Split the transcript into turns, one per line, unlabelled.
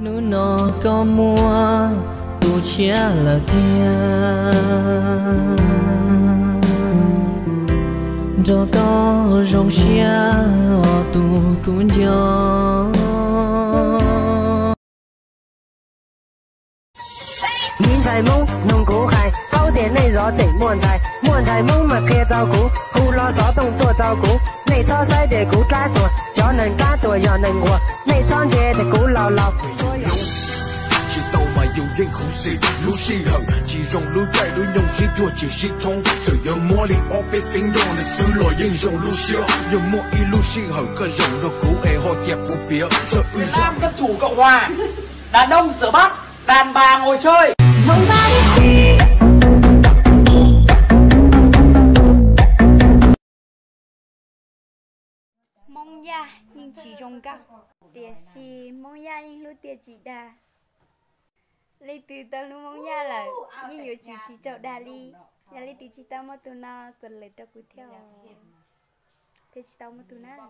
nu nó có mua tu chia là kia cho có rong xia tu cũng cho
nhìn thấy mông nông cố khai câu tiền này rõ chỉnh muôn thấy mông mà kia rau củ hù lo gió tung tua rau củ này cho sai để củ cá tuổi cho nên cá tuổi cho nên của này cho chè để củ lào lào
chỉ tàu mà yêu duyên không xì lũ xì hận chỉ rong lũ chạy lũ nhung chỉ thua chỉ xì thông rồi giờ mua đi ở bên phía đông để xử lỗi yên rong lũ xia giờ mua y lũ xì hận cơ rong nó cũ e họ kẹp cũ bía rồi uy
Nam dân chủ Cộng hòa, đàn ông rửa bát, đàn bà ngồi chơi.
Mong ya nhưng chỉ rong cao tiệt si mong ya nhưng lúc tiệt chỉ đa lấy từ tao lúc mong ya là nhưng nhiều chỉ chậu đa li ya lấy từ chỉ tao mà tụi nó còn lấy tao cứ theo thế chỉ tao mà tụi nó